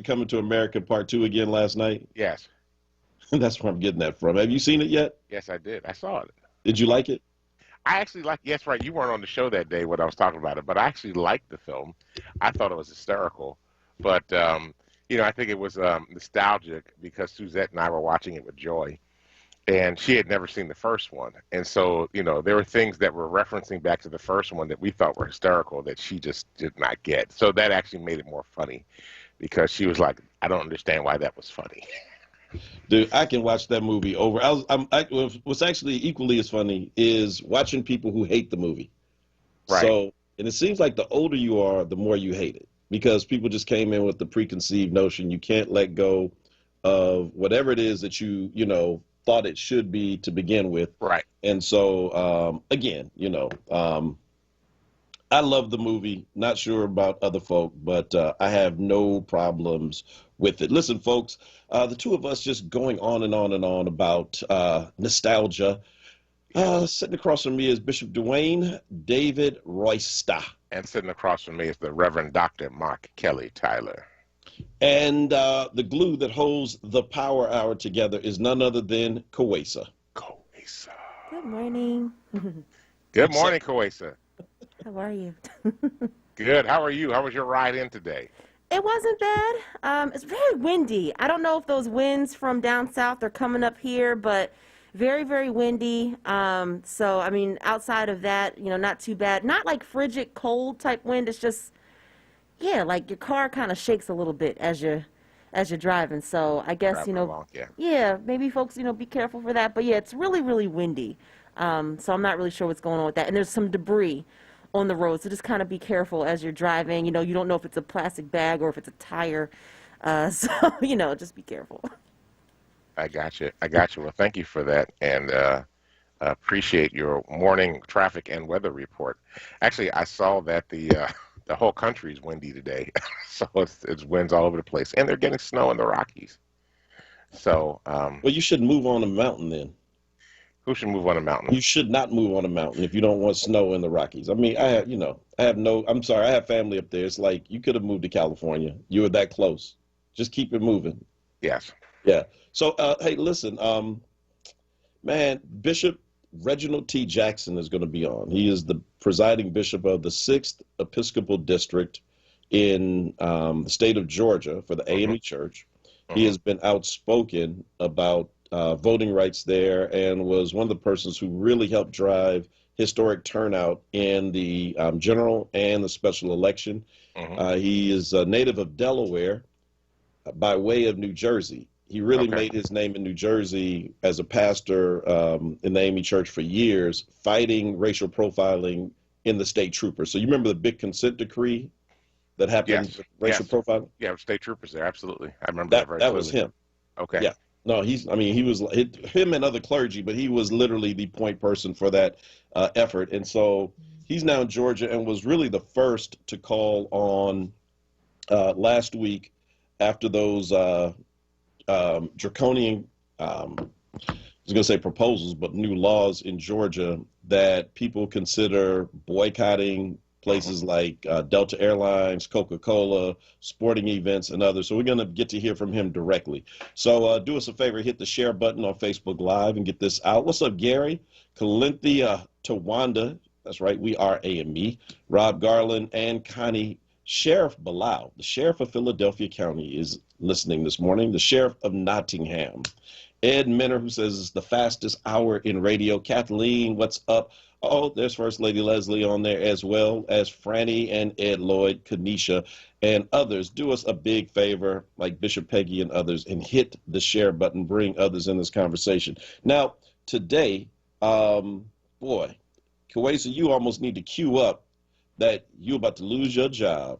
Coming to America Part 2 again last night. Yes. That's where I'm getting that from. Have you seen it yet? Yes, I did. I saw it. Did you like it? I actually like, yes, right. You weren't on the show that day when I was talking about it, but I actually liked the film. I thought it was hysterical. But, I think it was nostalgic because Suzette and I were watching it with Joy, and she had never seen the first one. And so, there were things that were referencing back to the first one that we thought were hysterical that she just did not get. So that actually made it more funny because she was like, I don't understand why that was funny. Dude, I can watch that movie over. What's actually equally as funny is watching people who hate the movie. Right. And it seems like the older you are, the more you hate it because people just came in with the preconceived notion you can't let go of whatever it is that thought it should be to begin with. Right. And so, again, I love the movie. Not sure about other folk, but I have no problems with it. Listen, folks, the two of us just going on and on and on about nostalgia. Sitting across from me is Bishop Dwayne David Royster. And sitting across from me is the Reverend Dr. Mark Kelly Tyler. And the glue that holds the power hour together is none other than Kawesa. Kawesa. Good morning. Good morning, Kawesa. How are you? Good. How are you? How was your ride in today? It wasn't bad. It's very windy. I don't know if those winds from down south are coming up here, but very, very windy. So, I mean, outside of that, not too bad. Not like frigid, cold type wind. It's just, yeah, like your car kind of shakes a little bit as you're driving. So I guess, yeah, maybe folks, be careful for that. But yeah, it's really, really windy. So I'm not really sure what's going on with that. And there's some debris on the road, so just kind of be careful as you're driving. You don't know if it's a plastic bag or if it's a tire. So, just be careful. I got you. Well, thank you for that, and appreciate your morning traffic and weather report. Actually, I saw that the whole country is windy today, so it's winds all over the place, and they're getting snow in the Rockies. So, well, you should move on a mountain then. Who should move on a mountain? You should not move on a mountain if you don't want snow in the Rockies. I mean, I'm sorry, I have family up there. It's like you could have moved to California. You were that close. Just keep it moving. Yes. Yeah. So, hey, listen, man, Bishop Reginald T. Jackson is going to be on. He is the presiding bishop of the 6th Episcopal District in the state of Georgia for the AME Church. He has been outspoken about voting rights there and was one of the persons who really helped drive historic turnout in the general and the special election. He is a native of Delaware by way of New Jersey. He really made his name in New Jersey as a pastor in the AME Church for years, fighting racial profiling in the state troopers. So you remember the big consent decree that happened with racial profiling? Yeah, state troopers there, absolutely. I remember that very That clearly. was him. Okay. Yeah. No, he was him and other clergy, but he was literally the point person for that effort. And so he's now in Georgia and was really the first to call on last week after those draconian, I was going to say proposals, but new laws in Georgia that people consider boycotting places like Delta Airlines, Coca-Cola, sporting events, and others. So we're going to get to hear from him directly. So do us a favor, hit the share button on Facebook Live and get this out. What's up, Gary? Calinthia Tawanda, that's right, we are AME. Rob Garland and Connie. Sheriff Bilal, the sheriff of Philadelphia County, is listening this morning. The sheriff of Nottingham. Ed Minner, who says it's the fastest hour in radio. Kathleen, what's up? Oh, there's First Lady Leslie on there, as well as Franny and Ed Lloyd, Kanisha, and others. Do us a big favor, like Bishop Peggy and others, and hit the share button. Bring others in this conversation. Now, today, boy, Kawesa, you almost need to queue up that you're about to lose your job.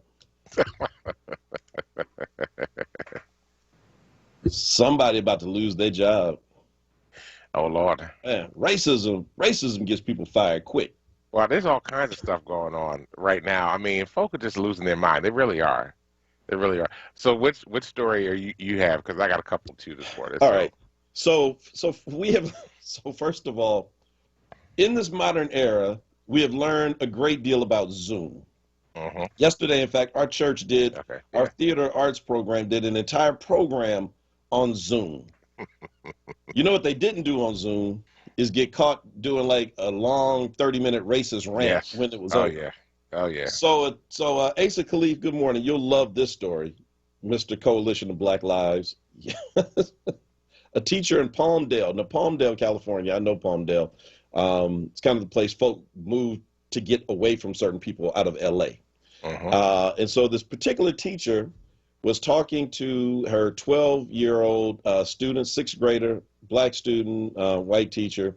Somebody about to lose their job. Oh, Lord. Man, racism gets people fired quick. Well, there's all kinds of stuff going on right now. I mean, folk are just losing their mind. They really are. They really are. So which story are you have? Because I got a couple too this morning. All right. So we have, so first of all, in this modern era, we have learned a great deal about Zoom. Mm-hmm. Yesterday, in fact, our church did, Okay. our Yeah. theater arts program did an entire program on Zoom. You know what they didn't do on Zoom is get caught doing like a long 30-minute racist rant Yes. when it was Oh over. yeah. Oh yeah. So Asa Khalif, good morning. You'll love this story, Mr. Coalition of Black Lives. A teacher in Palmdale, now Palmdale, California. I know Palmdale. It's kind of the place folk move to get away from certain people out of LA. Mm-hmm. And so this particular teacher was talking to her 12-year-old student, sixth grader, black student, white teacher.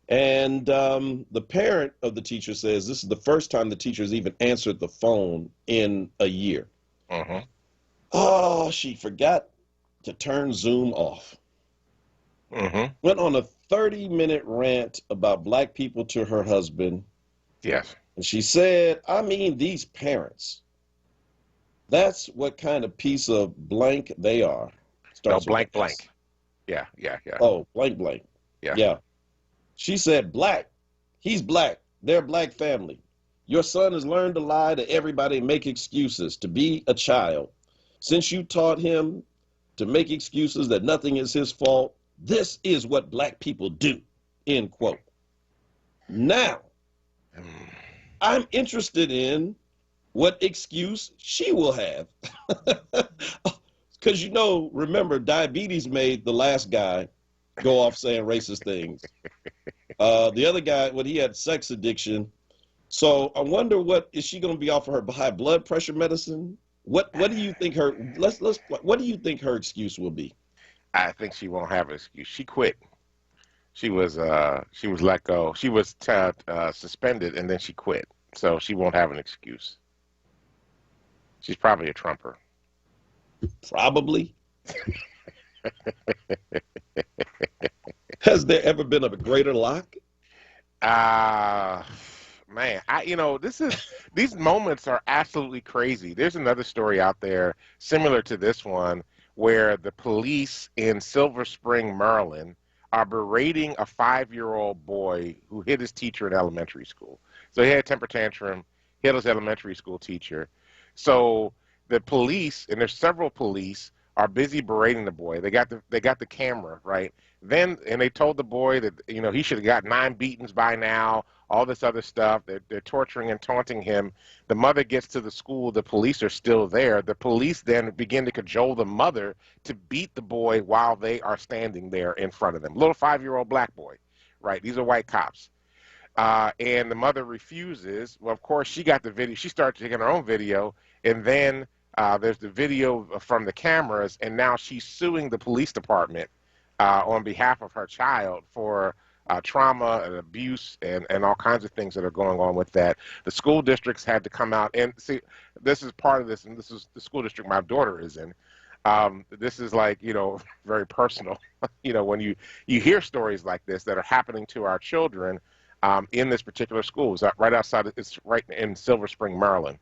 And the parent of the teacher says this is the first time the teacher's even answered the phone in a year. Mm-hmm. Oh, she forgot to turn Zoom off. Mm-hmm. Went on a 30-minute rant about black people to her husband. Yes. And she said, I mean, these parents, that's what kind of piece of blank they are. No, Starts with blank an S. blank. Yeah. Yeah. Yeah. Oh, blank blank. Yeah. Yeah. She said, black. He's black. They're a black family. Your son has learned to lie to everybody and make excuses to be a child. Since you taught him to make excuses that nothing is his fault, this is what black people do, end quote. Now, I'm interested in what excuse she will have. Because, remember, diabetes made the last guy go off saying racist things. The other guy, he had sex addiction. So I wonder, what is she going to be off of her high blood pressure medicine? What do you think what do you think her excuse will be? I think she won't have an excuse. She quit. She was let go. She was suspended, and then she quit. So she won't have an excuse. She's probably a Trumper. Probably. Has there ever been a greater lock? Man, these moments are absolutely crazy. There's another story out there similar to this one where the police in Silver Spring, Maryland, are berating a 5-year-old boy who hit his teacher in elementary school. So he had a temper tantrum, hit his elementary school teacher. So the police, and there's several police, are busy berating the boy. They got the camera, right? And they told the boy that he should have got 9 beatings by now. All this other stuff. They're torturing and taunting him. The mother gets to the school. The police are still there. The police then begin to cajole the mother to beat the boy while they are standing there in front of them. Little 5-year-old black boy, right? These are white cops. And the mother refuses. Well, of course, she got the video. She started taking her own video, and then there's the video from the cameras, and now she's suing the police department on behalf of her child for trauma and abuse and all kinds of things that are going on with that. The school districts had to come out and see. This is part of this, and this is the school district my daughter is in. This is like, very personal. When you hear stories like this that are happening to our children in this particular school. It's right outside. It's right in Silver Spring, Maryland.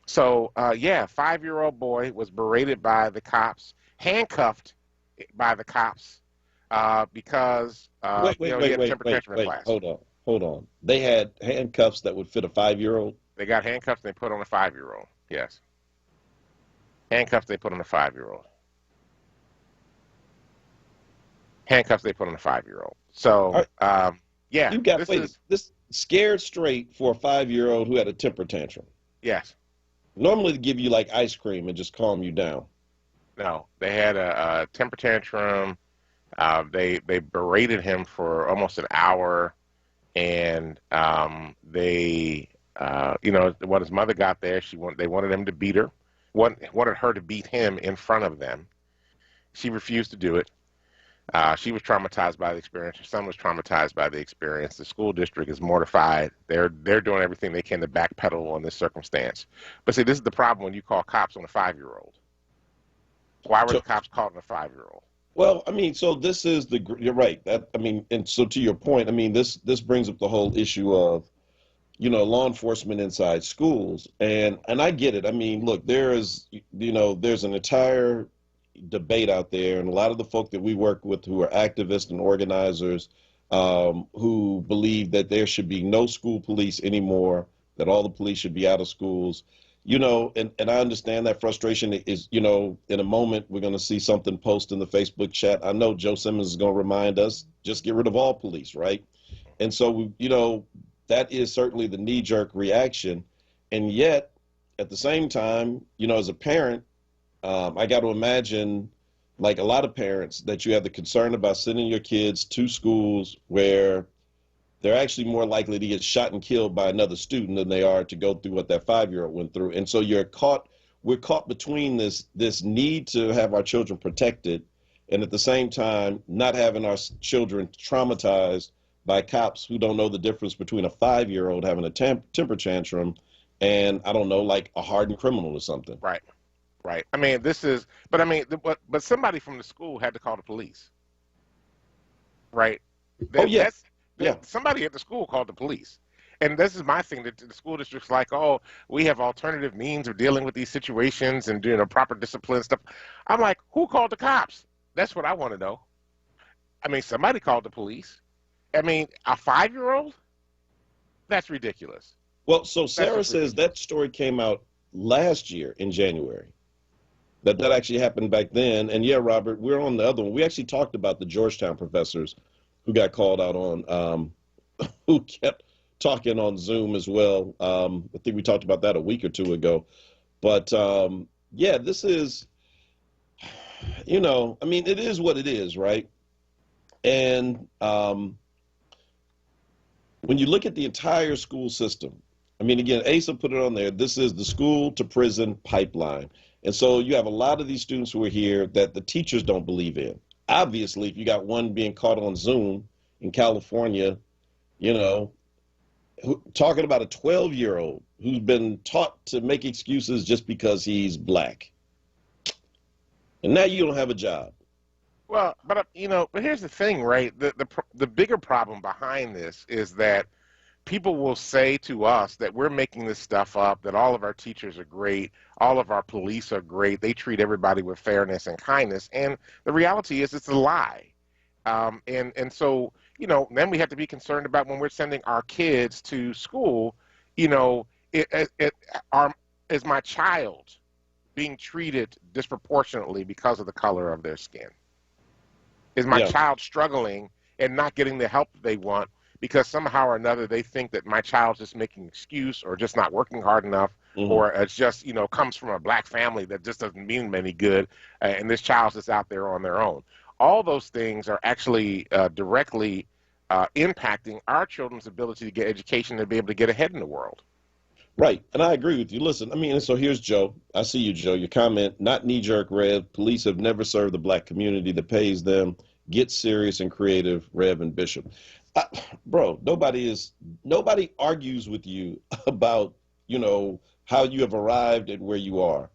So 5-year-old boy was berated by the cops, handcuffed by the cops. Because he had a temper tantrum in class. Hold on. They had handcuffs that would fit a 5-year-old? They got handcuffs they put on a 5-year-old. Yes. Handcuffs they put on a 5-year-old. Handcuffs they put on a 5-year-old. So, yeah. You got this scared straight for a 5-year-old who had a temper tantrum. Yes. Normally they give you like ice cream and just calm you down. No, they had a temper tantrum. They berated him for almost an hour, and when his mother got there, they wanted him to beat her, wanted her to beat him in front of them. She refused to do it. She was traumatized by the experience. Her son was traumatized by the experience. The school district is mortified. They're doing everything they can to backpedal on this circumstance. But see, this is the problem when you call cops on a 5-year-old. Why were the cops called on a 5-year-old? Well, I mean, so this is you're right. And so to your point, I mean, this brings up the whole issue of, law enforcement inside schools. And I get it. I mean, look, there's an entire debate out there, and a lot of the folk that we work with who are activists and organizers who believe that there should be no school police anymore, that all the police should be out of schools. And I understand that frustration is, in a moment, we're going to see something post in the Facebook chat. I know Joe Simmons is going to remind us, just get rid of all police, right? And so, that is certainly the knee-jerk reaction. And yet, at the same time, as a parent, I got to imagine, like a lot of parents, that you have the concern about sending your kids to schools where they're actually more likely to get shot and killed by another student than they are to go through what that 5-year-old went through. And so we're caught between this need to have our children protected, and at the same time, not having our children traumatized by cops who don't know the difference between a 5-year-old having a temper tantrum and, I don't know, like a hardened criminal or something. Right. I mean, but somebody from the school had to call the police. Right. Somebody at the school called the police. And this is my thing, that the school district's like, oh, we have alternative means of dealing with these situations and doing a proper discipline stuff. I'm like, who called the cops? That's what I want to know. I mean, somebody called the police. I mean, a 5-year-old? That's ridiculous. Well, so Sarah says that story came out last year in January. That actually happened back then. And yeah, Robert, we're on the other one. We actually talked about the Georgetown professors who got called out on, who kept talking on Zoom as well. I think we talked about that a week or two ago. But yeah, this is, I mean, it is what it is, right? And when you look at the entire school system, I mean, again, Asa put it on there, this is the school to prison pipeline. And so you have a lot of these students who are here that the teachers don't believe in. Obviously, if you got one being caught on Zoom in California, talking about a 12-year-old who's been taught to make excuses just because he's black. And now you don't have a job. Well, but here's the thing, right? The bigger problem behind this is that people will say to us that we're making this stuff up, that all of our teachers are great, all of our police are great, they treat everybody with fairness and kindness, and the reality is it's a lie. And so, then we have to be concerned about when we're sending our kids to school, is my child being treated disproportionately because of the color of their skin? Is my child struggling and not getting the help they want because somehow or another they think that my child's just making an excuse or just not working hard enough, or it's just, comes from a black family that just doesn't mean them any good, and this child's just out there on their own. All those things are actually directly impacting our children's ability to get education and be able to get ahead in the world. Right, and I agree with you. Listen, I mean, and so here's Joe. I see you, Joe. Your comment, not knee-jerk, Rev. Police have never served the black community that pays them. Get serious and creative, Rev and Bishop. Bro, nobody argues with you about, how you have arrived at where you are.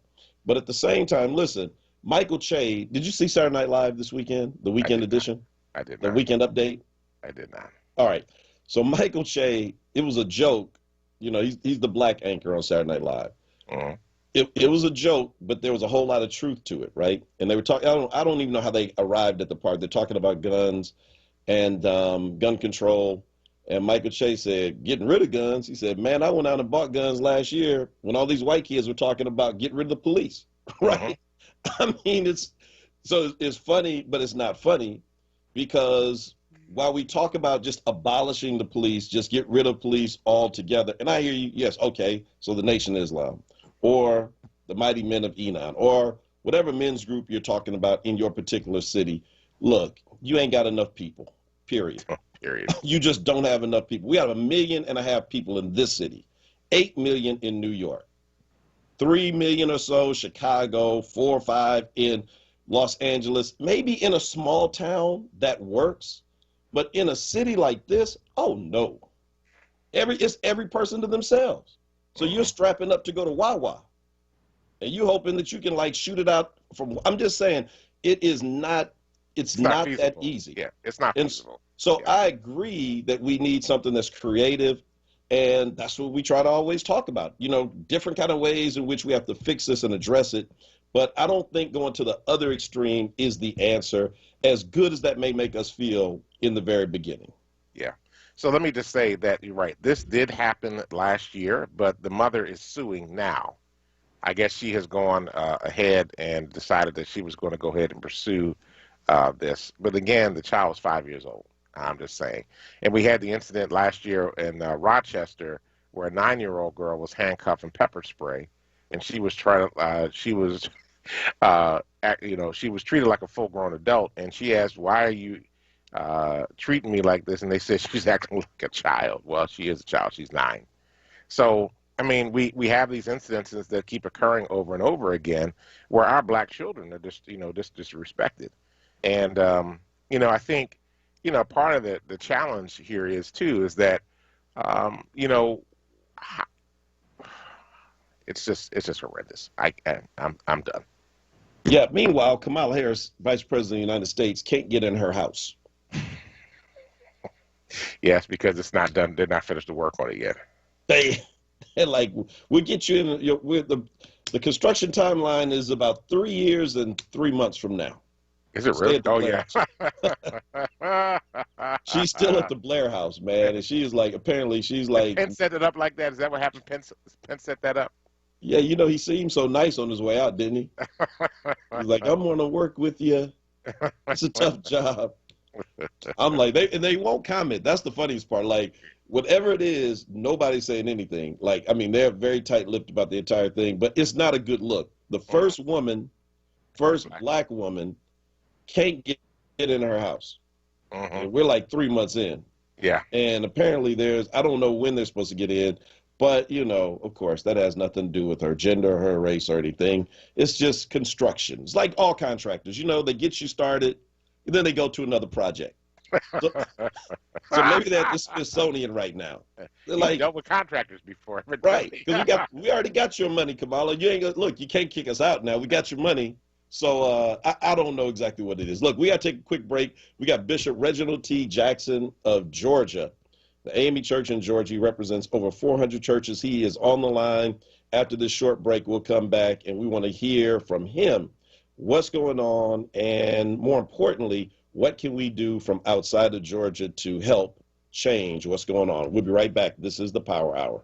But at the same time, listen, Michael Che, did you see Saturday Night Live this weekend, the weekend edition? I did not. The weekend update? I did not. All right. So Michael Che, it was a joke. He's the black anchor on Saturday Night Live. Mm-hmm. It was a joke, but there was a whole lot of truth to it, right? And they were talking, I don't even know how they arrived at the part. They're talking about guns and gun control. And Michael Che said, getting rid of guns. He said, man, I went out and bought guns last year when all these white kids were talking about getting rid of the police, right? Mm-hmm. I mean, it's funny, but it's not funny because while we talk about just abolishing the police, just get rid of police altogether, and I hear you, yes, okay, so the Nation of Islam, or the Mighty Men of Enon, or whatever men's group you're talking about in your particular city, look, you ain't got enough people, period. Period. You just don't have enough people. We have 1.5 million people in this city, 8 million in New York, 3 million or so Chicago, 4 or 5 in Los Angeles. Maybe in a small town that works, but in a city like this, oh no. It's every person to themselves. So you're strapping up to go to Wawa, and you hoping that you can shoot it out from. I'm just saying, it's not that easy. Yeah, it's not feasible. So I agree that we need something that's creative, and that's what we try to always talk about. Different kind of ways in which we have to fix this and address it. But I don't think going to the other extreme is the answer, as good as that may make us feel in the very beginning. Yeah. So let me just say that you're right. This did happen last year, but the mother is suing now. I guess she has gone ahead and decided that she was going to go ahead and pursue this. But again, the child was 5 years old. I'm just saying. And we had the incident last year in Rochester where a 9-year-old girl was handcuffed and pepper spray, and she was trying. She was, she was treated like a full-grown adult, and she asked, "Why are you treating me like this?" And they said she's acting like a child. Well, she is a child. She's 9. So, I mean, we have these incidences that keep occurring over and over again where our black children are just disrespected. And, I think, part of the challenge here is that, it's just horrendous. I'm done. Yeah. Meanwhile, Kamala Harris, Vice President of the United States, can't get in her house. Yes, because it's not done. They're not finished the work on it yet. And like, we'll get you in. With the construction timeline is about 3 years and 3 months from now. Is it really? Oh, yeah. She's still at the Blair House, man, and she is like, apparently she's like. Penn set it up like that. Is that what happened? Penn set that up. Yeah, he seemed so nice on his way out, didn't he? He's like, I'm gonna work with you. It's a tough job. I'm like, they won't comment. That's the funniest part. Like, whatever it is, nobody's saying anything. Like, I mean, they're very tight-lipped about the entire thing, but it's not a good look. The first black woman can't get in her house. And we're like 3 months in. Yeah. And apparently I don't know when they're supposed to get in, but, of course, that has nothing to do with her gender or her race or anything. It's just construction. It's like all contractors. They get you started, and then they go to another project. So maybe they're at the Smithsonian right now. They're like, dealt with contractors before. Right, because we already got your money, Kamala. You ain't look. You can't kick us out now. We got your money. So I don't know exactly what it is. Look, we got to take a quick break. We got Bishop Reginald T. Jackson of Georgia, the AME Church in Georgia. He represents over 400 churches. He is on the line. After this short break, we'll come back, and we want to hear from him what's going on, and more importantly, what can we do from outside of Georgia to help change what's going on? We'll be right back. This is the Power Hour.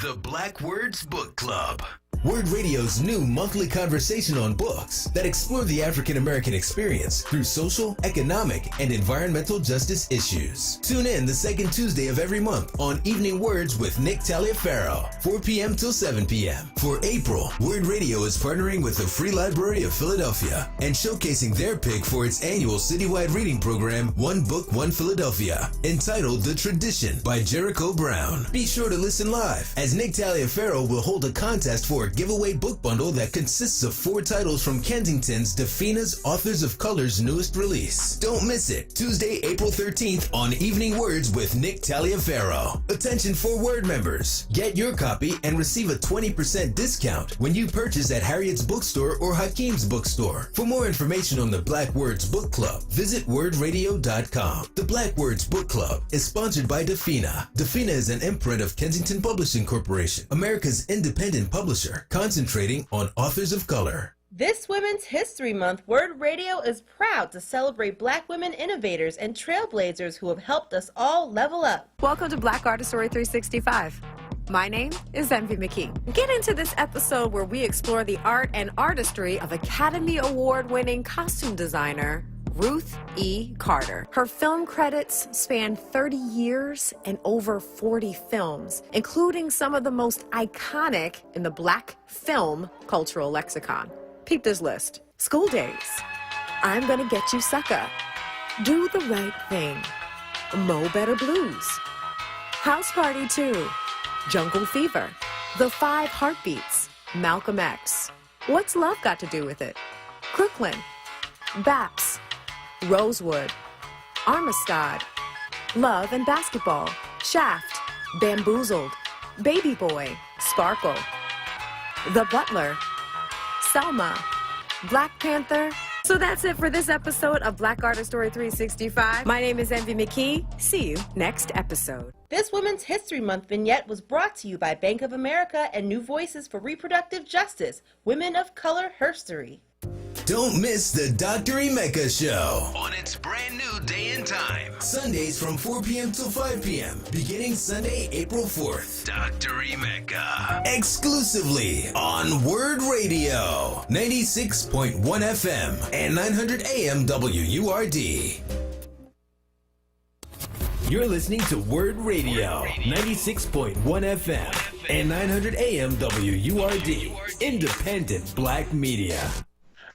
The Black Words Book Club. WURD Radio's new monthly conversation on books that explore the African American experience through social, economic, and environmental justice issues. Tune in the second Tuesday of every month on Evening Words with Nick Taliaferro, 4 p.m. till 7 p.m. For April, WURD Radio is partnering with the Free Library of Philadelphia and showcasing their pick for its annual citywide reading program, One Book, One Philadelphia, entitled The Tradition by Jericho Brown. Be sure to listen live, as Nick Taliaferro will hold a contest for a giveaway book bundle that consists of 4 titles from Kensington's Defina's Authors of Color's newest release. Don't miss it. Tuesday, April 13th on Evening Words with Nick Taliaferro. Attention for WURD members. Get your copy and receive a 20% discount when you purchase at Harriet's Bookstore or Hakeem's Bookstore. For more information on the Black Words Book Club, visit wordradio.com. The Black Words Book Club is sponsored by Defina. Defina is an imprint of Kensington Publishing Corporation, America's independent publisher, concentrating on authors of color. This Women's History Month, WURD Radio is proud to celebrate Black women innovators and trailblazers who have helped us all level up. Welcome to Black Artist Story 365. My name is Envy McKee. Get into this episode where we explore the art and artistry of Academy Award-winning costume designer Ruth E. Carter. Her film credits span 30 years and over 40 films, including some of the most iconic in the Black film cultural lexicon. Peep this list. School Days, I'm Gonna Get You Sucker, Do the Right Thing, Mo Better Blues, House Party 2, Jungle Fever, The 5 Heartbeats, Malcolm X, What's Love Got to Do with It, Crooklyn, Baps, Rosewood, Armistad, Love and Basketball, Shaft, Bamboozled, Baby Boy, Sparkle, The Butler, Selma, Black Panther. So that's it for this episode of Black Artist Story 365. My name is Envy McKee. See you next episode. This Women's History Month vignette was brought to you by Bank of America and New Voices for Reproductive Justice, Women of Color Herstory. Don't miss the Dr. Emeka Show on its brand new day and time. Sundays from 4 p.m. till 5 p.m. beginning Sunday, April 4th. Dr. Emeka. Exclusively on WURD Radio. 96.1 FM and 900 AM WURD. You're listening to WURD Radio. 96.1 FM and 900 AM WURD. Independent Black Media.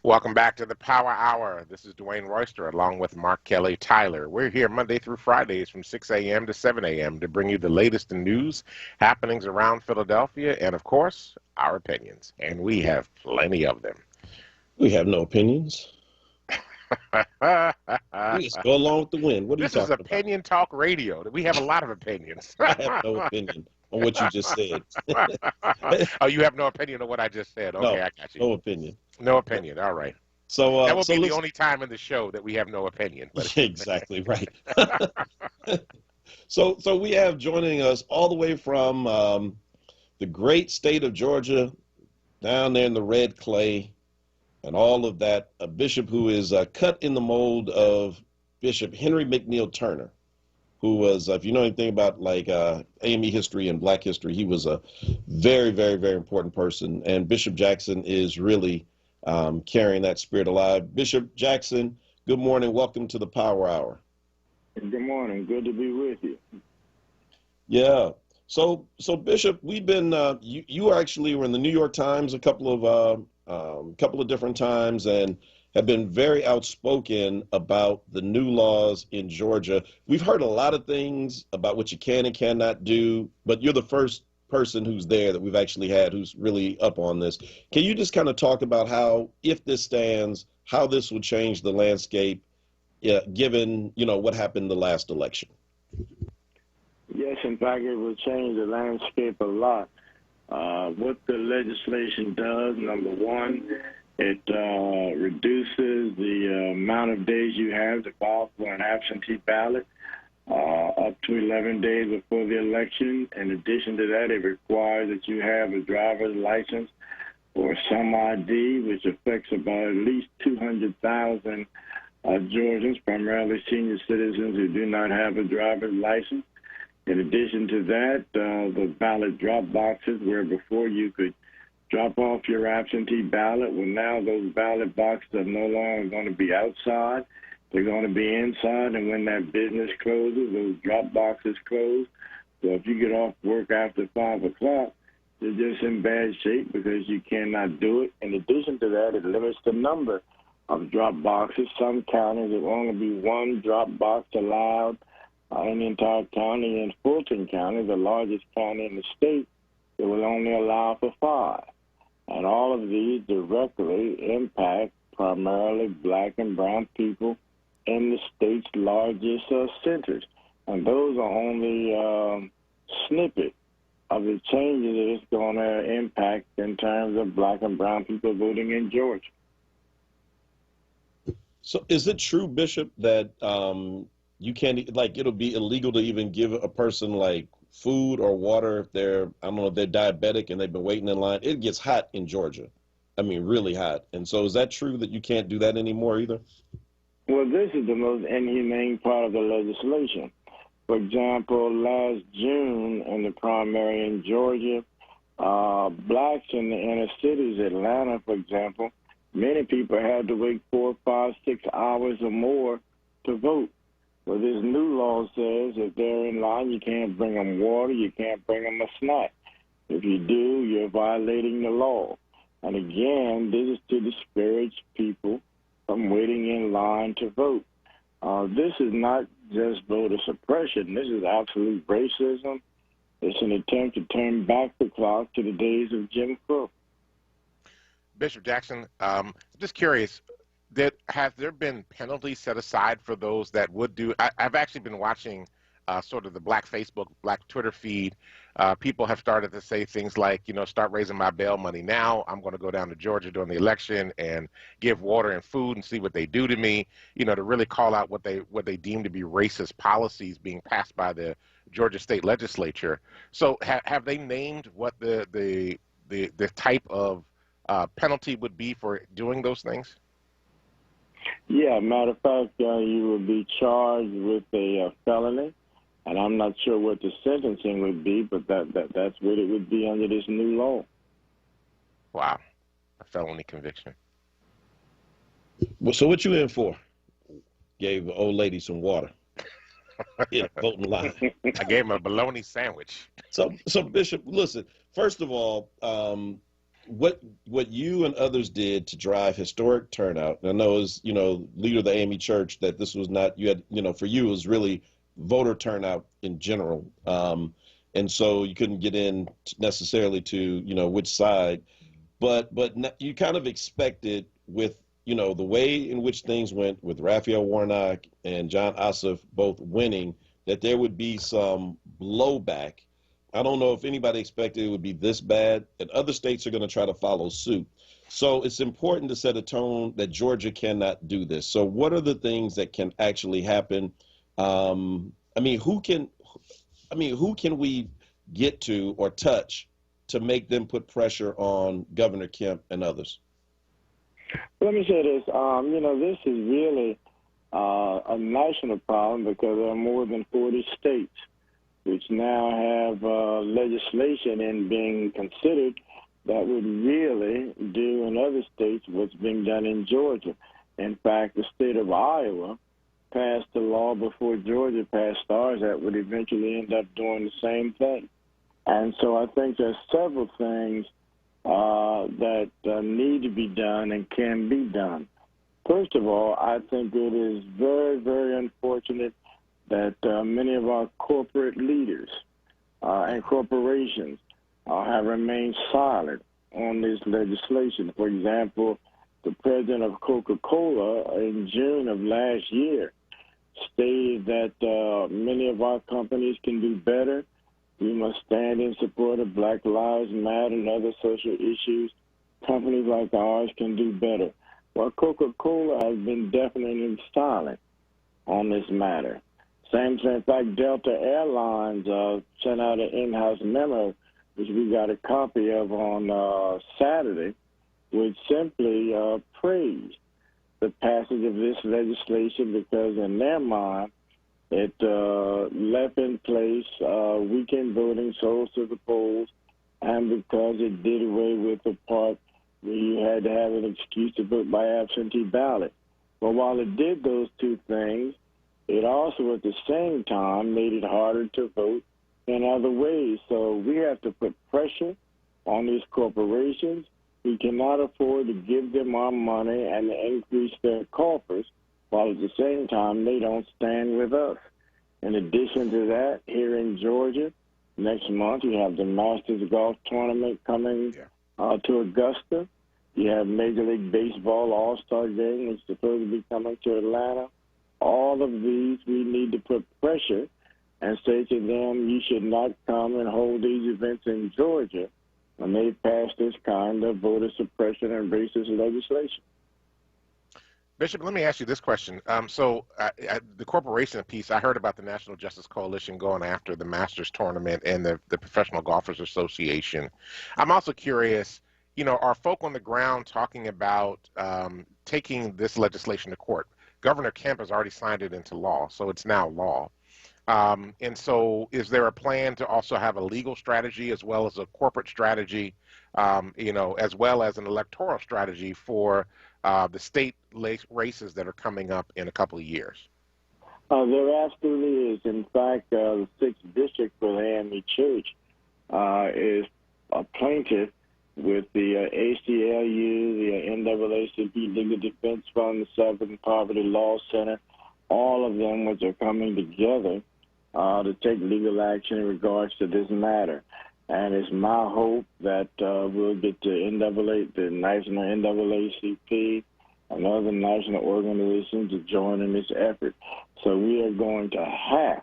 Welcome back to the Power Hour. This is Dwayne Royster along with Mark Kelly Tyler. We're here Monday through Fridays from 6 a.m. to 7 a.m. to bring you the latest in news, happenings around Philadelphia, and, of course, our opinions. And we have plenty of them. We have no opinions. We just go along with the wind. What are you talking about? This is Opinion Talk Radio. We have a lot of opinions. I have no opinion on what you just said. Oh, you have no opinion on what I just said? Okay, No, I got you. no opinion. No opinion. All right. So that will be the listen, only time in the show that we have no opinion. But exactly right. So we have joining us all the way from the great state of Georgia, down there in the red clay, and all of that, a bishop who is cut in the mold of Bishop Henry McNeil Turner, who was, if you know anything about like AME history and Black history, he was a very, very, very important person. And Bishop Jackson is really carrying that spirit alive. Bishop Jackson, good morning. Welcome to the Power Hour. Good morning. Good to be with you. Yeah. So Bishop, we've been you actually were in the New York Times a couple of different times and have been very outspoken about the new laws in Georgia. We've heard a lot of things about what you can and cannot do, but you're the first person who's there that we've actually had who's really up on this. Can you just kind of talk about how, if this stands, how this will change the landscape, given, what happened the last election? Yes, in fact, it will change the landscape a lot. What the legislation does, number one, it reduces the amount of days you have to file for an absentee ballot up to 11 days before the election. In addition to that, it requires that you have a driver's license or some ID, which affects about at least 200,000 Georgians, primarily senior citizens who do not have a driver's license. In addition to that, the ballot drop boxes, where before you could drop off your absentee ballot, well, now those ballot boxes are no longer going to be outside. They're going to be inside, and when that business closes, those drop boxes close. So if you get off work after 5 o'clock, you're just in bad shape because you cannot do it. In addition to that, it limits the number of drop boxes. Some counties, there will only be one drop box allowed in the entire county. In Fulton County, the largest county in the state, it will only allow for 5. And all of these directly impact primarily Black and brown people in the state's largest centers. And those are only snippet of the changes that it's going to impact in terms of Black and brown people voting in Georgia. So is it true, Bishop, that you can't, it'll be illegal to even give a person food or water if they're diabetic and they've been waiting in line? It gets hot in Georgia. I mean, really hot. And so is that true that you can't do that anymore either? Well, this is the most inhumane part of the legislation. For example, last June in the primary in Georgia, Blacks in the inner cities, Atlanta, for example, many people had to wait 4, 5, 6 hours or more to vote. Well, this new law says if they're in line, you can't bring them water, you can't bring them a snack. If you do, you're violating the law. And again, this is to discourage people from waiting in line to vote. This is not just voter suppression. This is absolute racism. It's an attempt to turn back the clock to the days of Jim Crow. Bishop Jackson, just curious, have there been penalties set aside for those that would do? I've actually been watching sort of the Black Facebook, Black Twitter feed. People have started to say things like, start raising my bail money now. I'm going to go down to Georgia during the election and give water and food and see what they do to me, to really call out what they deem to be racist policies being passed by the Georgia state legislature. So have they named what the type of penalty would be for doing those things? Yeah, matter of fact, you will be charged with a felony, and I'm not sure what the sentencing would be, but that's what it would be under this new law. Wow, a felony conviction. Well, so what you in for? Gave the old lady some water in a voting line. I gave him a bologna sandwich. So Bishop, listen. First of all, what you and others did to drive historic turnout. And I know as leader of the AME Church that this was not you had for you it was really voter turnout in general, and so you couldn't get in necessarily to which side, but you kind of expected with the way in which things went with Raphael Warnock and John Ossoff both winning that there would be some blowback. I don't know if anybody expected it would be this bad, and other states are going to try to follow suit. So it's important to set a tone that Georgia cannot do this. So what are the things that can actually happen? Who can we get to or touch to make them put pressure on Governor Kemp and others? Let me say this. This is really a national problem because there are more than 40 states which now have legislation in being considered that would really do in other states what's being done in Georgia. In fact, the state of Iowa passed a law before Georgia passed ours that would eventually end up doing the same thing. And so I think there's several things that need to be done and can be done. First of all, I think it is very, very unfortunate that many of our corporate leaders and corporations have remained silent on this legislation. For example, the president of Coca-Cola in June of last year stated that many of our companies can do better. We must stand in support of Black Lives Matter and other social issues. Companies like ours can do better. Well, Coca-Cola has been definitely silent on this matter. Same thing, in fact, Delta Airlines sent out an in-house memo, which we got a copy of on Saturday, which simply praised the passage of this legislation because in their mind, it left in place weekend voting, souls to the polls, and because it did away with the part where you had to have an excuse to vote by absentee ballot. But while it did those two things, it also at the same time made it harder to vote in other ways. So we have to put pressure on these corporations. We cannot afford to give them our money and increase their coffers while at the same time they don't stand with us. In addition to that, here in Georgia, next month you have the Masters Golf Tournament coming to Augusta. You have Major League Baseball All-Star Game, which is supposed to be coming to Atlanta. All of these, we need to put pressure and say to them, you should not come and hold these events in Georgia when they pass this kind of voter suppression and racist legislation. Bishop, let me ask you this question. The corporation piece, I heard about the National Justice Coalition going after the Masters Tournament and the Professional Golfers Association. I'm also curious, are folk on the ground talking about taking this legislation to court? Governor Kemp has already signed it into law, so it's now law. And so is there a plan to also have a legal strategy as well as a corporate strategy, as well as an electoral strategy for the state races that are coming up in a couple of years? There absolutely is. In fact, the 6th District for the AME Church is a plaintiff with the ACLU, the NAACP Legal Defense Fund, the Southern Poverty Law Center, all of them which are coming together to take legal action in regards to this matter. And it's my hope that we'll get the National NAACP and other national organizations to join in this effort. So we are going to have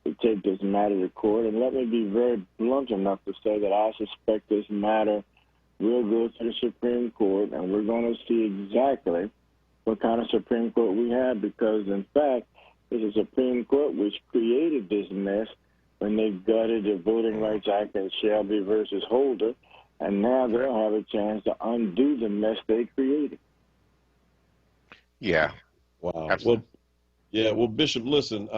to take this matter to court. And let me be very blunt enough to say that I suspect this matter will go to the Supreme Court, and we're going to see exactly what kind of Supreme Court we have, because, in fact, it's a Supreme Court which created this mess when they gutted the Voting Rights Act in Shelby versus Holder, and now they'll have a chance to undo the mess they created. Yeah, Wow. absolutely. Well, yeah. Well, Bishop, listen,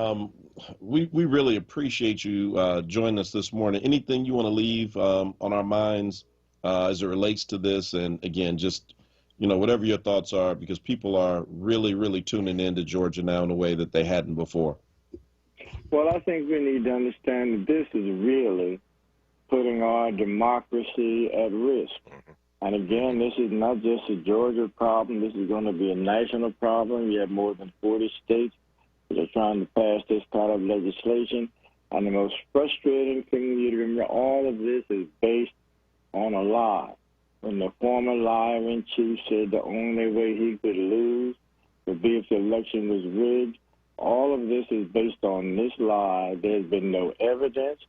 we really appreciate you joining us this morning. Anything you want to leave on our minds as it relates to this? And again, just whatever your thoughts are, because people are really, really tuning into Georgia now in a way that they hadn't before. Well, I think we need to understand that this is really putting our democracy at risk. And again, this is not just a Georgia problem. This is going to be a national problem. You have more than 40 states that are trying to pass this kind of legislation. And the most frustrating thing you to remember, all of this is based on a lie. When the former liar-in-chief said the only way he could lose would be if the election was rigged, all of this is based on this lie. There's been no evidence.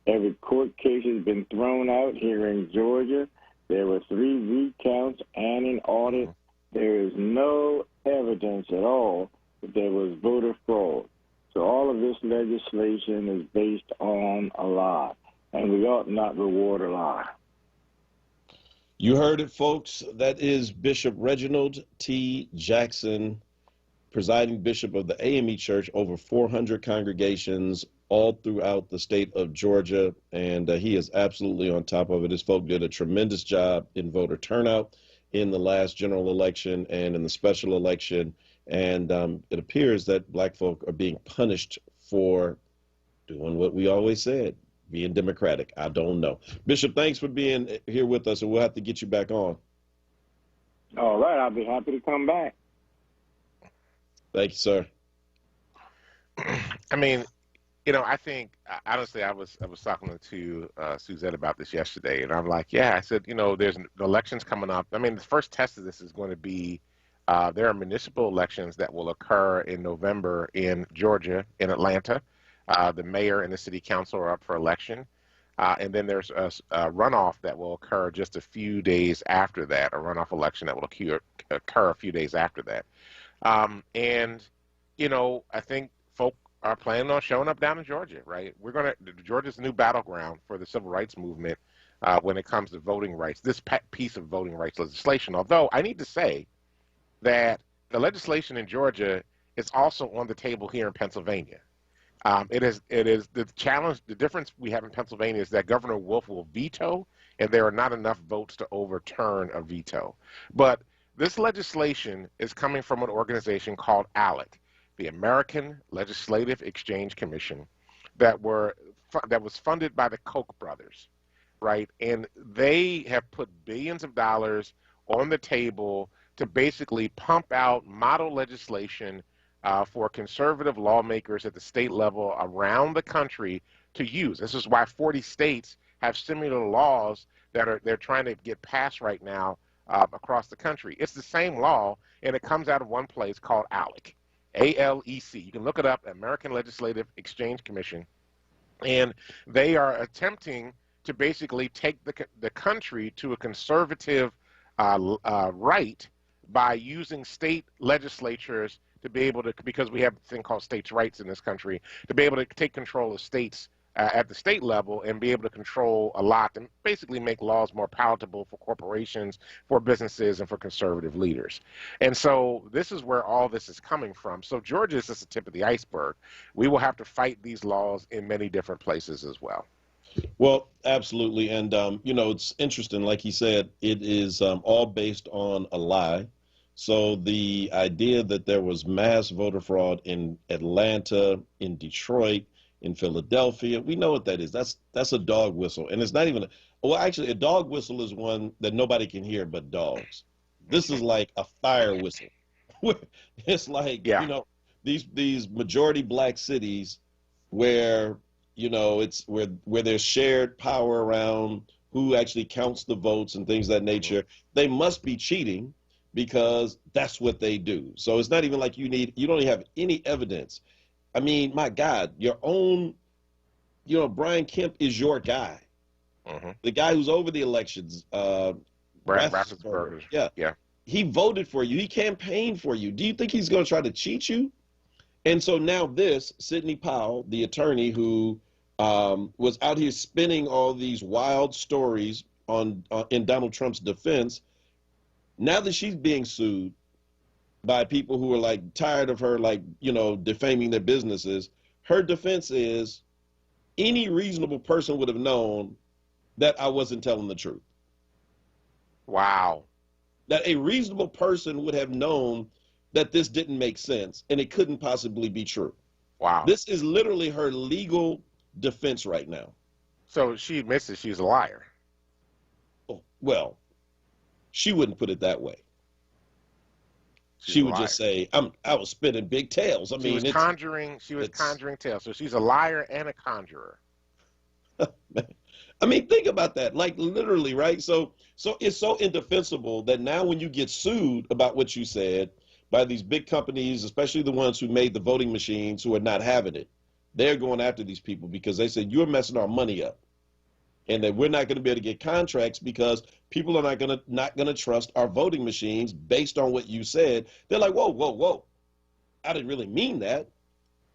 Every court case has been thrown out here in Georgia. There were 3 recounts and an audit. There is no evidence at all that there was voter fraud. So all of this legislation is based on a lie, and we ought not reward a lie. You heard it, folks. That is Bishop Reginald T. Jackson, presiding bishop of the AME Church, over 400 congregations all throughout the state of Georgia, and he is absolutely on top of it. His folk did a tremendous job in voter turnout in the last general election and in the special election, and it appears that black folk are being punished for doing what we always said, being democratic. I don't know. Bishop, thanks for being here with us, and we'll have to get you back on. All right, I'll be happy to come back. Thank you, sir. I mean, I think honestly, I was talking to Suzette about this yesterday, and I'm like, yeah, I said, there's elections coming up. I mean, the first test of this is going to be there are municipal elections that will occur in November in Georgia, in Atlanta. The mayor and the city council are up for election, and then there's a runoff that will occur just a few days after that. A runoff election that will occur a few days after that. And I think folk are planning on showing up down in Georgia, right? Georgia's the new battleground for the civil rights movement when it comes to voting rights, this piece of voting rights legislation. Although I need to say that the legislation in Georgia is also on the table here in Pennsylvania. It is the challenge. The difference we have in Pennsylvania is that Governor Wolf will veto, and there are not enough votes to overturn a veto. But this legislation is coming from an organization called ALEC, the American Legislative Exchange Commission, that was funded by the Koch brothers, right? And they have put billions of dollars on the table to basically pump out model legislation for conservative lawmakers at the state level around the country to use. This is why 40 states have similar laws that they're trying to get passed right now across the country. It's the same law, and it comes out of one place called ALEC, A-L-E-C. You can look it up, American Legislative Exchange Commission, and they are attempting to basically take the country to a conservative right by using state legislatures to be able to, because we have a thing called states' rights in this country, to be able to take control of states at the state level and be able to control a lot and basically make laws more palatable for corporations, for businesses, and for conservative leaders. And so this is where all this is coming from. So Georgia is just the tip of the iceberg. We will have to fight these laws in many different places as well. Well, absolutely. And, it's interesting. Like he said, it is all based on a lie. So the idea that there was mass voter fraud in Atlanta, in Detroit, in Philadelphia, we know what that is. That's a dog whistle. And it's not even, actually, a dog whistle is one that nobody can hear but dogs. This is like a fire whistle. It's like, these majority black cities where, it's where there's shared power around who actually counts the votes and things of that nature. They must be cheating because that's what they do. So it's not even like you don't have any evidence. I mean, my God, your own, Brian Kemp is your guy. The guy who's over the elections, Brad Raffensperger. Yeah. He voted for you. He campaigned for you. Do you think he's going to try to cheat you? And so now Sidney Powell, the attorney who was out here spinning all these wild stories in Donald Trump's defense, now that she's being sued, by people who are like tired of her, like, you know, defaming their businesses. Her defense is any reasonable person would have known that I wasn't telling the truth. Wow. That a reasonable person would have known that this didn't make sense and it couldn't possibly be true. Wow. This is literally her legal defense right now. So she admits that she's a liar. Oh, well, she wouldn't put it that way. She would just say, I was spinning big tales. She was conjuring tales. So she's a liar and a conjurer. I mean, think about that. Like literally, right? So it's so indefensible that now when you get sued about what you said by these big companies, especially the ones who made the voting machines who are not having it, they're going after these people because they said, you're messing our money up. And that we're not going to be able to get contracts because people are not going to trust our voting machines based on what you said. They're like, whoa. I didn't really mean that.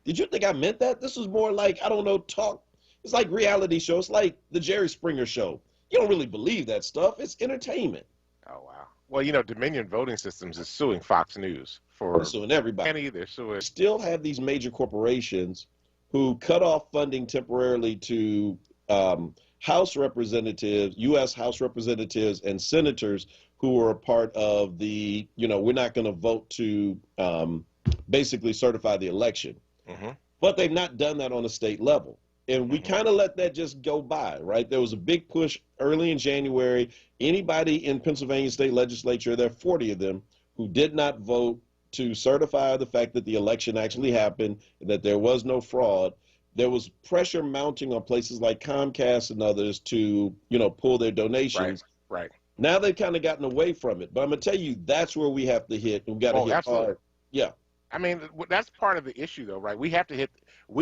Did you think I meant that? This was more like, I don't know, talk. It's like reality show. It's like the Jerry Springer show. You don't really believe that stuff. It's entertainment. Oh, wow. Well, you know, Dominion Voting Systems is suing Fox News for They're suing everybody. Penny, they're suing. Still have these major corporations who cut off funding temporarily to House representatives, U.S. House representatives and senators who are a part of the, you know, we're not going to vote to basically certify the election. Mm-hmm. But they've not done that on a state level. And we kind of let that just go by, right? There was a big push early in January. Anybody in Pennsylvania state legislature, there are 40 of them, who did not vote to certify the fact that the election actually happened, and that there was no fraud. There was pressure mounting on places like Comcast and others to, you know, pull their donations. Right. Now they've kind of gotten away from it. But I'm going to tell you, that's where we have to hit. We've got to hit absolutely hard. Yeah. I mean, that's part of the issue, though, right? We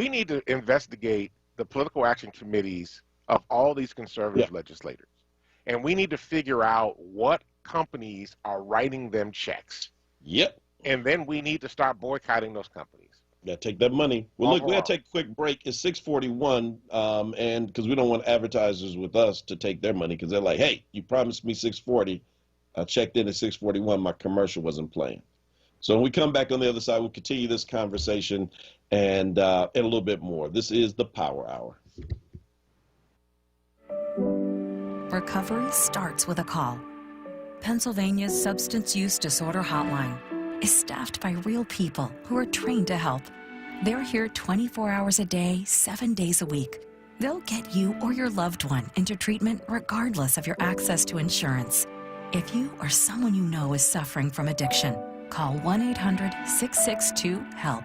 need to investigate the political action committees of all these conservative legislators. And we need to figure out what companies are writing them checks. Yep. And then we need to start boycotting those companies. Yeah, take that money. Well, look, we got to take a quick break. It's 6:41, and because we don't want advertisers with us to take their money because they're like, hey, you promised me 6:40. I checked in at 6:41. My commercial wasn't playing. So when we come back on the other side, we'll continue this conversation and a little bit more. This is the Power Hour. Recovery starts with a call. Pennsylvania's Substance Use Disorder Hotline is staffed by real people who are trained to help. They're here 24 hours a day, 7 days a week. They'll get you or your loved one into treatment regardless of your access to insurance. If you or someone you know is suffering from addiction, call 1-800-662-HELP.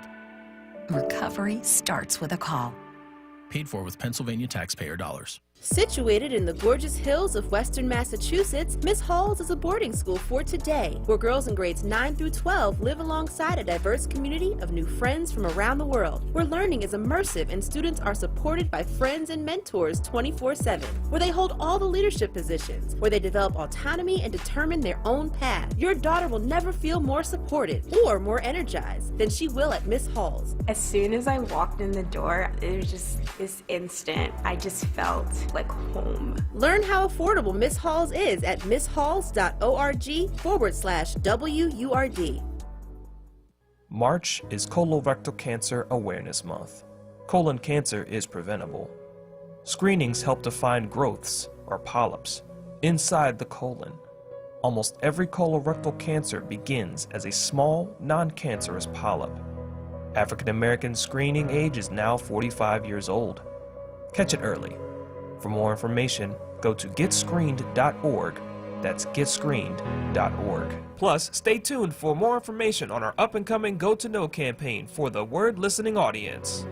Recovery starts with a call. Paid for with Pennsylvania taxpayer dollars. Situated in the gorgeous hills of western Massachusetts, Miss Hall's is a boarding school for today, where girls in grades 9 through 12 live alongside a diverse community of new friends from around the world, where learning is immersive and students are supported by friends and mentors 24/7, where they hold all the leadership positions, where they develop autonomy and determine their own path. Your daughter will never feel more supported or more energized than she will at Miss Hall's. As soon as I walked in the door, it was just this instant. I just felt like home. Learn how affordable Miss Hall's is at misshalls.org/WURD. March is Colorectal Cancer Awareness Month. Colon cancer is preventable. Screenings help to find growths, or polyps, inside the colon. Almost every colorectal cancer begins as a small, non-cancerous polyp. African American screening age is now 45 years old. Catch it early. For more information, go to getscreened.org. That's getscreened.org. Plus, stay tuned for more information on our up-and-coming Go to Know campaign for the WURD listening audience.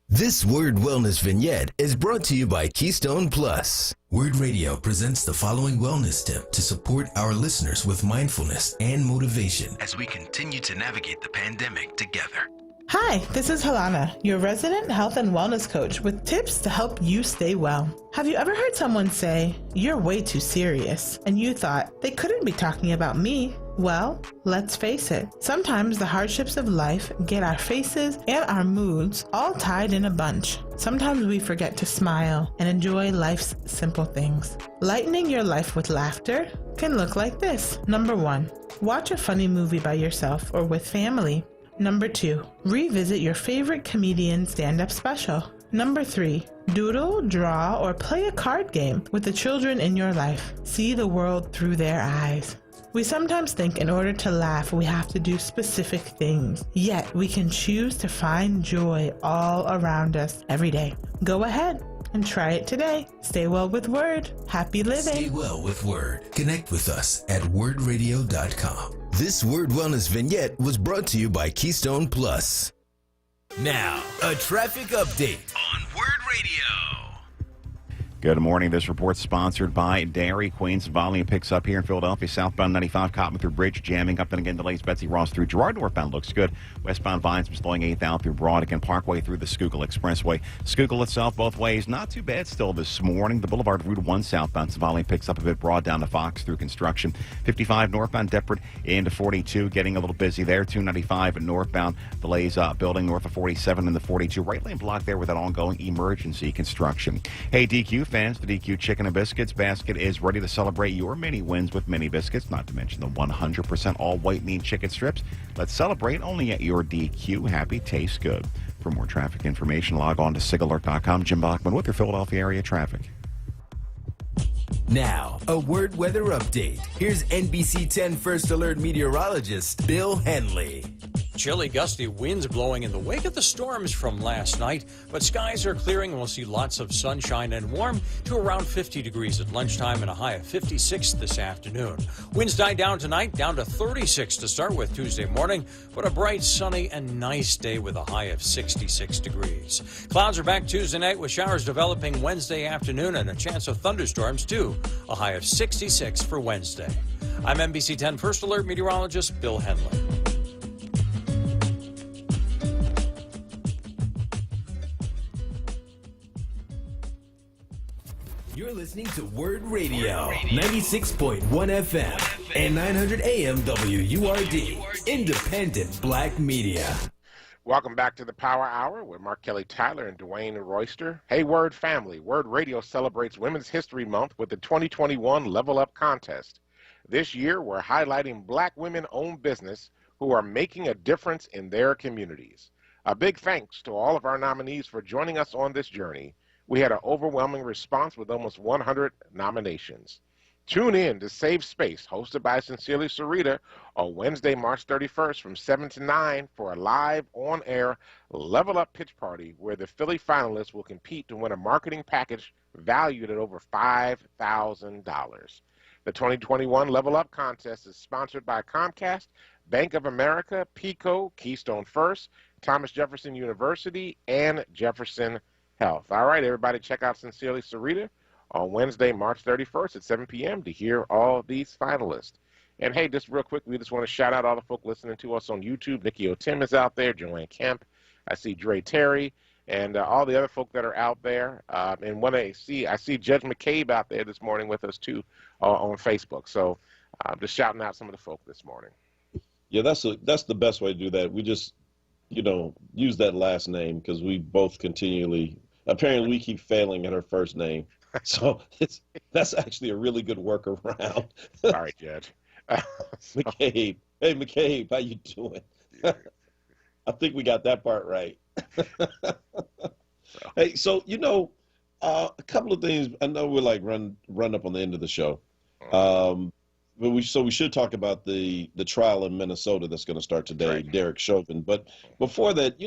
This WURD Wellness Vignette is brought to you by Keystone Plus. WURD Radio presents the following wellness tip to support our listeners with mindfulness and motivation as we continue to navigate the pandemic together. Hi, this is Halana, your resident health and wellness coach with tips to help you stay well. Have you ever heard someone say, "You're way too serious," and you thought, they couldn't be talking about me? Well, let's face it. Sometimes the hardships of life get our faces and our moods all tied in a bunch. Sometimes we forget to smile and enjoy life's simple things. Lightening your life with laughter can look like this. Number 1, watch a funny movie by yourself or with family. Number 2, revisit your favorite comedian stand-up special. Number 3, doodle, draw, or play a card game with the children in your life. See the world through their eyes. We sometimes think in order to laugh, we have to do specific things. Yet, we can choose to find joy all around us every day. Go ahead and try it today. Stay well with WURD. Happy living. Stay well with WURD. Connect with us at wordradio.com. This WURD Wellness vignette was brought to you by Keystone Plus. Now, a traffic update on WURD Radio. Good morning. This report's sponsored by Dairy Queen's. Volume picks up here in Philadelphia. Southbound 95 Cotton through Bridge, jamming up. Then again, delays Betsy Ross through Girard. Northbound looks good. Westbound volumes slowing 8th out through Broad. Again, Parkway through the Schuylkill Expressway. Schuylkill itself both ways. Not too bad still this morning. The Boulevard Route 1 southbound. Volume picks up a bit broad down to Fox through construction. 55 northbound Deptford into 42. Getting a little busy there. 295 northbound. Delays building north of 47 and the 42. Right lane block there with that ongoing emergency construction. Hey, DQ fans, the DQ Chicken and Biscuits basket is ready to celebrate your mini wins with mini biscuits, not to mention the 100% all-white meat chicken strips. Let's celebrate only at your DQ. Happy, tastes good. For more traffic information, log on to sigalert.com. Jim Bachman with your Philadelphia area traffic. Now, a WURD weather update. Here's NBC 10 First Alert meteorologist Bill Henley. Chilly, gusty winds blowing in the wake of the storms from last night, but skies are clearing and we'll see lots of sunshine and warm to around 50 degrees at lunchtime and a high of 56 this afternoon. Winds die down tonight, down to 36 to start with Tuesday morning, but a bright, sunny, and nice day with a high of 66 degrees. Clouds are back Tuesday night with showers developing Wednesday afternoon and a chance of thunderstorms too, a high of 66 for Wednesday. I'm NBC 10 First Alert meteorologist Bill Henley. You're listening to WURD Radio, 96.1 FM and 900 AM WURD, independent black media. Welcome back to the Power Hour with Mark Kelly Tyler and Dwayne Royster. Hey, WURD family. WURD Radio celebrates Women's History Month with the 2021 Level Up Contest. This year, we're highlighting black women-owned business who are making a difference in their communities. A big thanks to all of our nominees for joining us on this journey. We had an overwhelming response with almost 100 nominations. Tune in to Save Space, hosted by Sincerely Sarita, on Wednesday, March 31st from 7 to 9 for a live, on-air, level-up pitch party where the Philly finalists will compete to win a marketing package valued at over $5,000. The 2021 Level Up Contest is sponsored by Comcast, Bank of America, PECO, Keystone First, Thomas Jefferson University, and Jefferson Health. All right, everybody, check out Sincerely Sarita on Wednesday, March 31st at 7 p.m. to hear all these finalists. And hey, just real quick, we just want to shout out all the folk listening to us on YouTube. Nikki O'Tim is out there, Joanne Kemp. I see Dre Terry and all the other folk that are out there. And when I see Judge McCabe out there this morning with us too on Facebook. So just shouting out some of the folk this morning. Yeah, that's the best way to do that. We just, use that last name because we both continually. Apparently, we keep failing at her first name, so that's actually a really good workaround. Sorry, Judge. McCabe, hey McCabe, how you doing? I think we got that part right. Hey, so a couple of things. I know we're like run up on the end of the show, but we should talk about the trial in Minnesota that's going to start today, right. Derek Chauvin. But before that,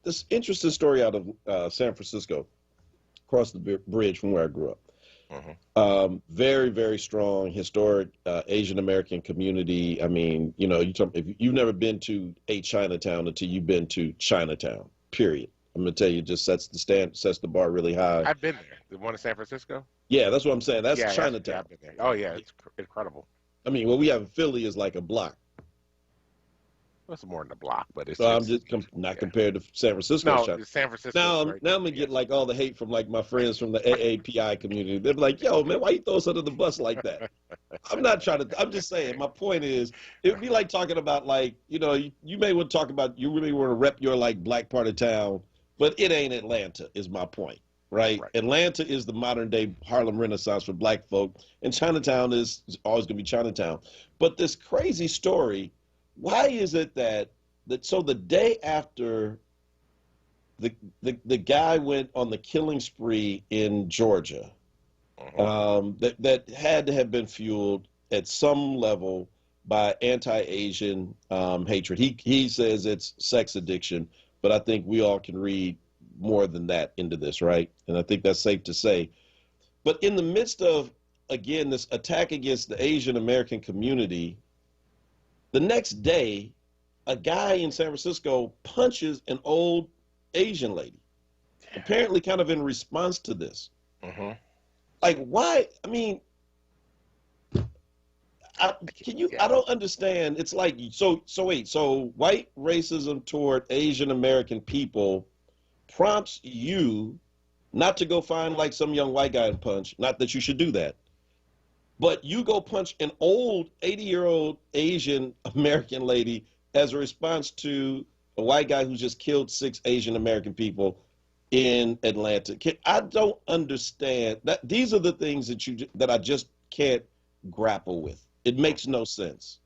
this interesting story out of San Francisco, across the bridge from where I grew up. Mm-hmm. Very, very strong, historic Asian American community. I mean, if you've never been to a Chinatown until you've been to Chinatown, period. I'm going to tell you, it just sets the bar really high. I've been there. The one in San Francisco? Yeah, that's what I'm saying. That's Chinatown. I've been there. Oh, yeah, it's incredible. I mean, what we have in Philly is like a block. Well, it's more than a block, but it's. So I'm just not compared to San Francisco. No, San Francisco. Now I'm gonna get like all the hate from like my friends from the AAPI community. They're like, "Yo, man, why you throw us under the bus like that?" I'm not trying to. I'm just saying. My point is, it would be like talking about like you may want to talk about you really want to rep your like black part of town, but it ain't Atlanta. Is my point. Right? Atlanta is the modern day Harlem Renaissance for black folk, and Chinatown is always going to be Chinatown. But this crazy story, why is it that so the day after the guy went on the killing spree in Georgia, that had to have been fueled at some level by anti-Asian hatred. He says it's sex addiction, but I think we all can read more than that into this, right? And I think that's safe to say. But in the midst of, again, this attack against the Asian American community, the next day, a guy in San Francisco punches an old Asian lady, apparently kind of in response to this. Like, why? I mean, I don't understand. It's like, so white racism toward Asian American people prompts you not to go find like some young white guy and punch. Not that you should do that, but you go punch an old 80-year-old Asian American lady as a response to a white guy who just killed 6 Asian American people in Atlanta. I don't understand that. These are the things that I just can't grapple with. It makes no sense.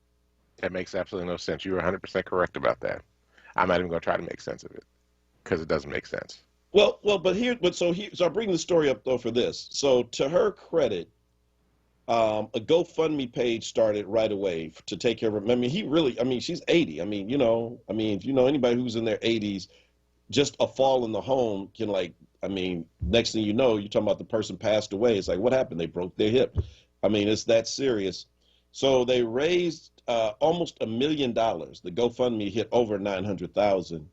That makes absolutely no sense. You're 100% correct about that. I'm not even going to try to make sense of it because it doesn't make sense. So I bring the story up though for this. So to her credit, a GoFundMe page started right away to take care of her. I mean, she's 80. I mean, if you know anybody who's in their 80s, just a fall in the home can next thing you know, you're talking about the person passed away. It's like, what happened? They broke their hip. I mean, it's that serious. So they raised almost $1 million. The GoFundMe hit over 900,000.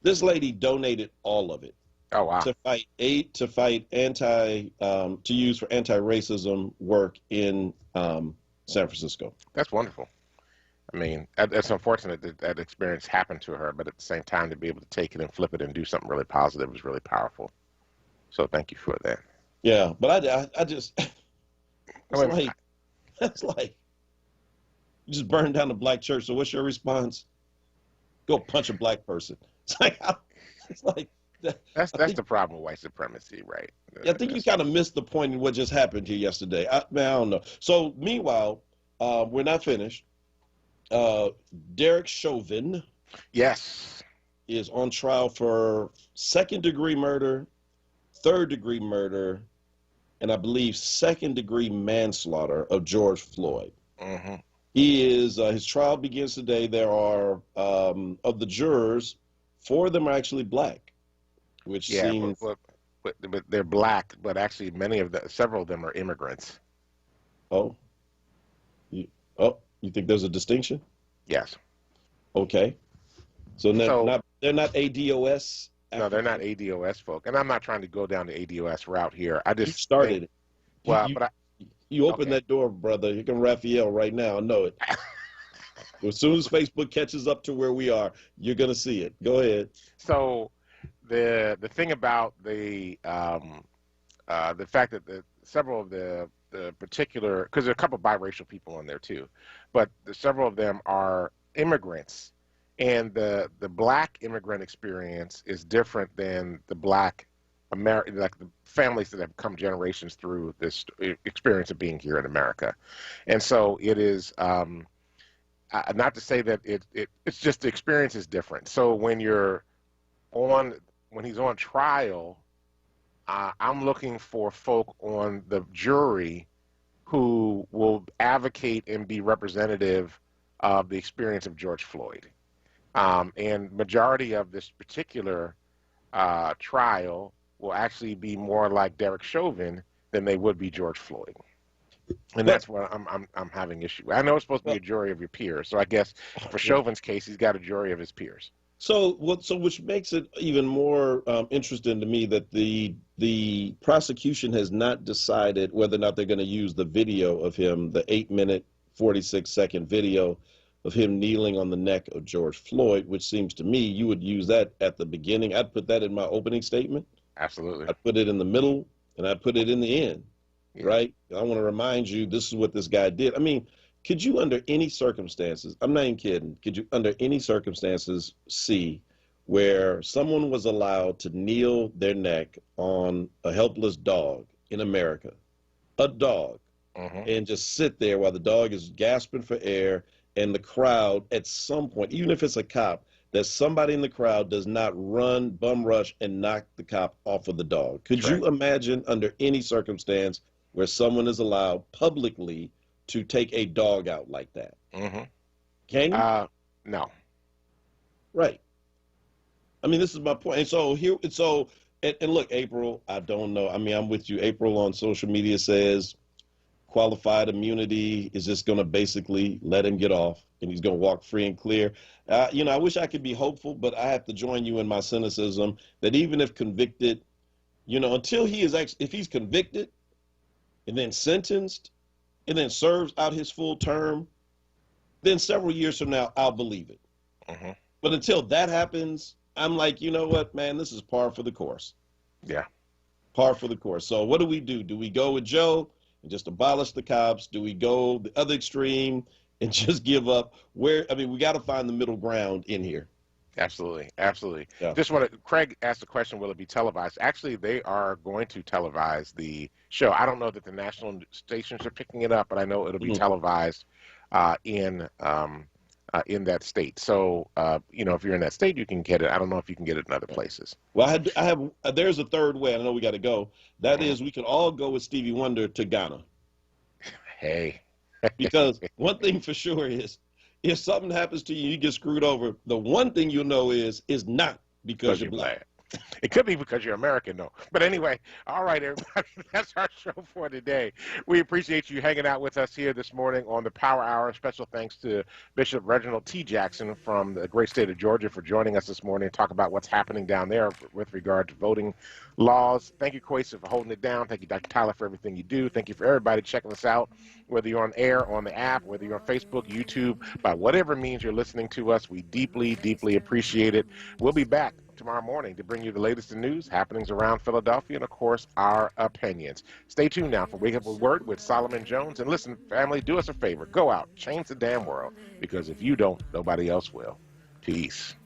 This lady donated all of it. Oh wow! To use for anti-racism work in San Francisco. That's wonderful. I mean, it's unfortunate that experience happened to her, but at the same time, to be able to take it and flip it and do something really positive was really powerful. So thank you for that. Yeah, but I just it's like you just burned down the black church. So what's your response? Go punch a black person. It's like that's the problem with white supremacy, right? I think you kind of missed the point in what just happened here yesterday. I don't know. So meanwhile, we're not finished. Derek Chauvin, yes, is on trial for 2nd-degree murder, 3rd-degree murder, and I believe 2nd-degree manslaughter of George Floyd. He is. His trial begins today. There are of the jurors, 4 of them are actually black, which seems. But they're black, but actually several of them are immigrants. Oh. You think there's a distinction? Yes. Okay. So they're not ADOS. No, they're not ADOS folk, and I'm not trying to go down the ADOS route here. I just started it. Well, you open that door, brother. You can Raphael right now. I know it. As soon as Facebook catches up to where we are, you're gonna see it. Go ahead. So, the thing about the fact that several of the particular, because there are a couple of biracial people in there too, but several of them are immigrants, and the black immigrant experience is different than the black American, like the families that have come generations through this experience of being here in America. And so it is, not to say that it's just the experience is different. So when he's on trial, I'm looking for folk on the jury who will advocate and be representative of the experience of George Floyd. And majority of this particular trial will actually be more like Derek Chauvin than they would be George Floyd. And that's what I'm having issue with. I know it's supposed to be a jury of your peers, so I guess for Chauvin's case, he's got a jury of his peers. So which makes it even more interesting to me that the prosecution has not decided whether or not they're going to use the video of him, the 8-minute, 46-second video of him kneeling on the neck of George Floyd, which seems to me you would use that at the beginning. I'd put that in my opening statement. Absolutely. I'd put it in the middle, and I'd put it in the end, right? I want to remind you, this is what this guy did. I mean, could you, under any circumstances, I'm not even kidding, could you, under any circumstances, see where someone was allowed to kneel their neck on a helpless dog in America, a dog, and just sit there while the dog is gasping for air, and the crowd at some point, even if it's a cop, that somebody in the crowd does not run, bum rush, and knock the cop off of the dog? Could you imagine, under any circumstance, where someone is allowed publicly to take a dog out like that? Can you? No. Right. I mean, this is my point. And so and look, April, I don't know. I mean, I'm with you. April on social media says qualified immunity is just going to basically let him get off and he's going to walk free and clear. You know, I wish I could be hopeful, but I have to join you in my cynicism that even if convicted, you know, until he is actually, if he's convicted and then sentenced and then serves out his full term, then several years from now, I'll believe it. But until that happens, I'm like, you know what, man, this is par for the course. Yeah. Par for the course. So what do? Do we go with Joe and just abolish the cops? Do we go the other extreme and just give up? I mean, we got to find the middle ground in here. Absolutely. Absolutely. Yeah. Just want to, Craig asked the question, will it be televised? Actually, they are going to televise the show. I don't know that the national stations are picking it up, but I know it'll be televised in that state. So, you know, if you're in that state, you can get it. I don't know if you can get it in other places. Well, I have there's a third way. I know we got to go. That is, we could all go with Stevie Wonder to Ghana. Hey. Because one thing for sure is, if something happens to you, you get screwed over, the one thing you'll know is not because you're black. It could be because you're American, though. But anyway, all right, everybody, that's our show for today. We appreciate you hanging out with us here this morning on the Power Hour. Special thanks to Bishop Reginald T. Jackson from the great state of Georgia for joining us this morning to talk about what's happening down there with regard to voting laws. Thank you, Kwesi, for holding it down. Thank you, Dr. Tyler, for everything you do. Thank you for everybody checking us out, whether you're on air, on the app, whether you're on Facebook, YouTube, by whatever means you're listening to us. We deeply, deeply appreciate it. We'll be back tomorrow morning to bring you the latest in news, happenings around Philadelphia, and, of course, our opinions. Stay tuned now for Wake Up with Word with Solomon Jones. And listen, family, do us a favor. Go out. Change the damn world. Because if you don't, nobody else will. Peace.